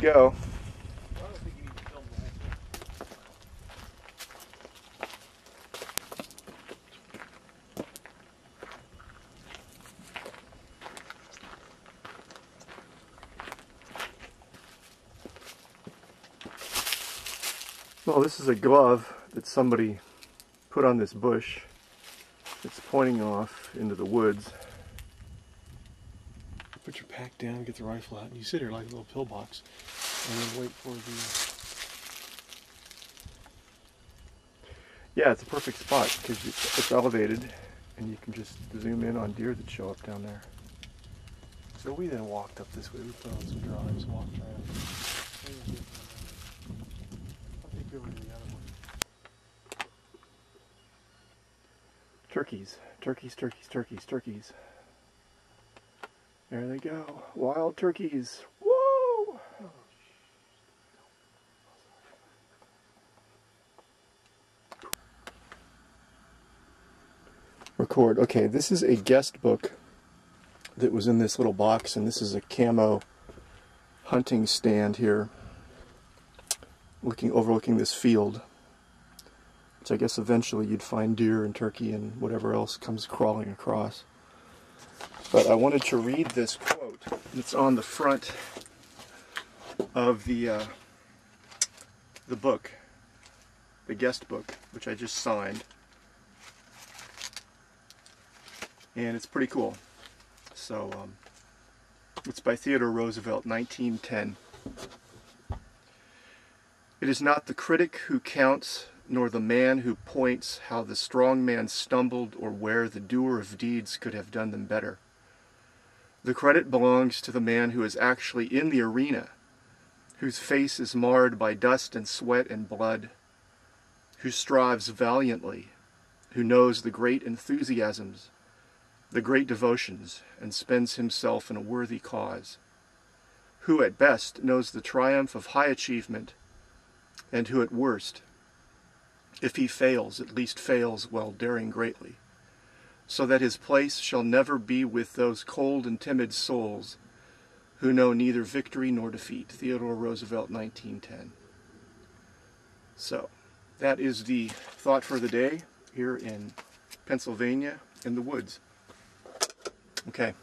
go. I don't think you need to film the whole thing. Well, this is a glove that somebody put on this bush. It's pointing off into the woods. Put your pack down, get the rifle out, and you sit here like a little pillbox, and then wait for the... Yeah, it's a perfect spot because it's elevated and you can just zoom in on deer that show up down there. So we then walked up this way. We put on some drives, walked around. I'll take you over to the other one. Turkeys, turkeys, turkeys, turkeys, turkeys. There they go. Wild turkeys. Woo! Record. Okay, this is a guest book that was in this little box, and this is a camo hunting stand here, overlooking this field, which I guess eventually you'd find deer and turkey and whatever else comes crawling across. But I wanted to read this quote that's on the front of the book, the guest book, which I just signed. And it's pretty cool. So it's by Theodore Roosevelt, 1910. It is not the critic who counts, nor the man who points how the strong man stumbled or where the doer of deeds could have done them better. The credit belongs to the man who is actually in the arena, whose face is marred by dust and sweat and blood, who strives valiantly, who knows the great enthusiasms, the great devotions, and spends himself in a worthy cause, who at best knows the triumph of high achievement, and who at worst, if he fails, at least fails while daring greatly, so that his place shall never be with those cold and timid souls who know neither victory nor defeat. Theodore Roosevelt, 1910. So, that is the thought for the day here in Pennsylvania in the woods. Okay.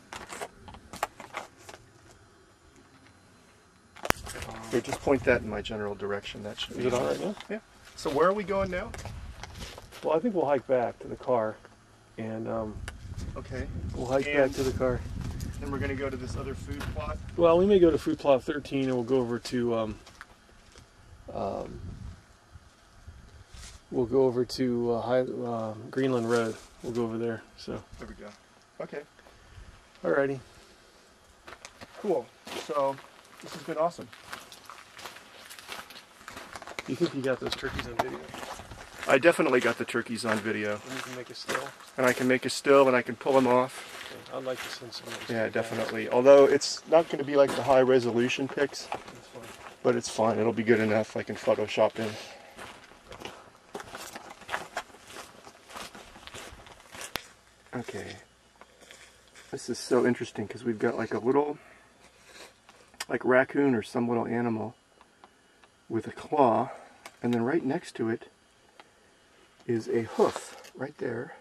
Here, just point that in my general direction. That should be. Is it all right now? Yeah. So where are we going now? Well, I think we'll hike back to the car. And okay. We'll hike back to the car. Then we're going to go to this other food plot. Well, we may go to food plot 13, and we'll go over to Greenland Road. We'll go over there. So there we go. Okay. Alrighty. Cool. So this has been awesome. You think you got those turkeys on video? I definitely got the turkeys on video. And you can make a still? And I can make a still and I can pull them off. Okay. I'd like to send some of those. Yeah, definitely. Although it's not going to be like the high resolution pics. That's fine. But it's fine. It'll be good enough. I can Photoshop in. Okay. This is so interesting because we've got like a little, like raccoon or some little animal with a claw, and then right next to it is a hoof right there,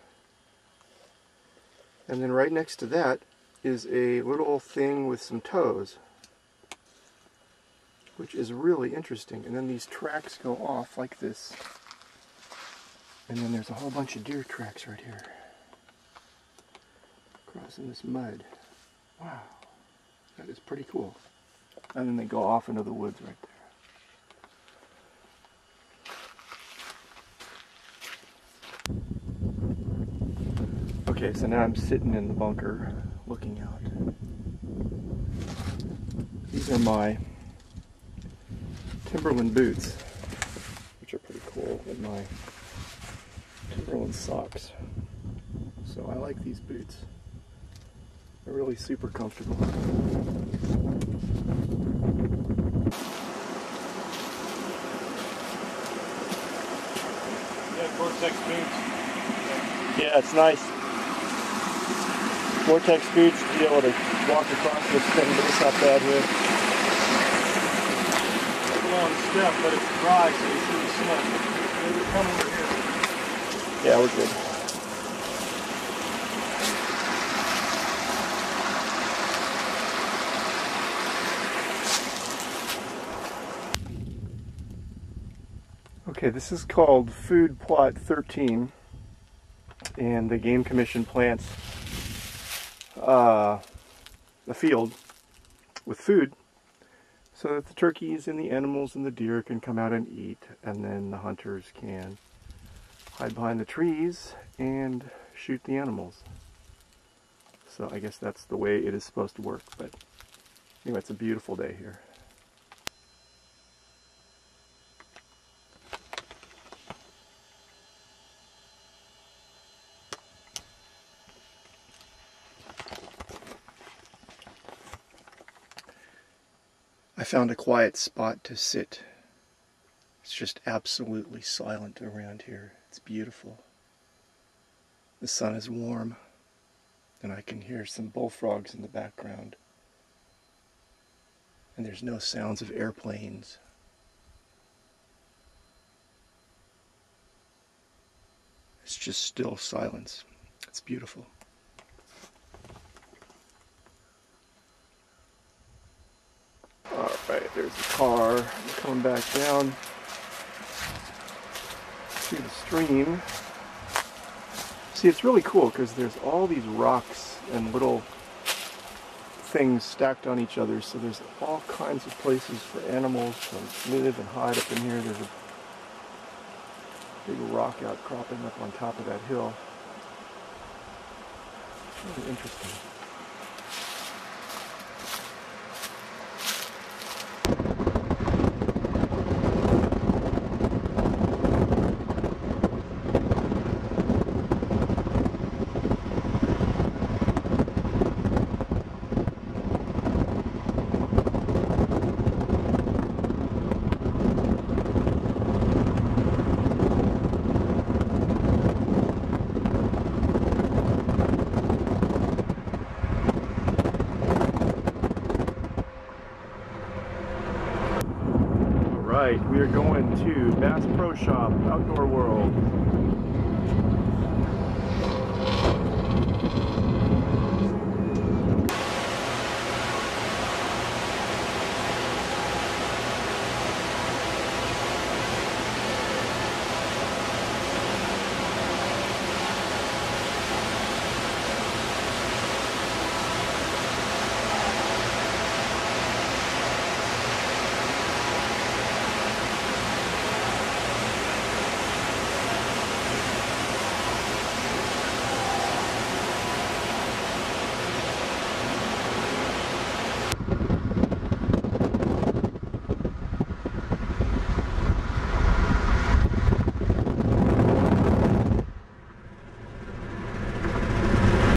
and then right next to that is a little thing with some toes, which is really interesting. And then these tracks go off like this, and then there's a whole bunch of deer tracks right here crossing this mud. Wow, that is pretty cool. And then they go off into the woods right there. Okay, so now I'm sitting in the bunker looking out. These are my Timberland boots, which are pretty cool, and my Timberland socks. So I like these boots. They're really super comfortable. Yeah, Gore-Tex boots. Yeah, it's nice. Vortex boots to be able to walk across this thing, but it's not bad here. long step, but it's dry, so you shouldn't slip. Maybe come over here. Yeah, we're good. Okay, this is called Food Plot 13, and the Game Commission plants a field with food so that the turkeys and the animals and the deer can come out and eat, and then the hunters can hide behind the trees and shoot the animals. So I guess that's the way it is supposed to work, but anyway, it's a beautiful day here. I found a quiet spot to sit. It's just absolutely silent around here. It's beautiful. The sun is warm, and I can hear some bullfrogs in the background. And there's no sounds of airplanes. It's just still silence. It's beautiful. Alright, there's the car. We're coming back down to the stream. See, it's really cool because there's all these rocks and little things stacked on each other, so there's all kinds of places for animals to live and hide up in here. There's a big rock outcropping up on top of that hill. It's really interesting. We are going to Bass Pro Shop, Outdoor World.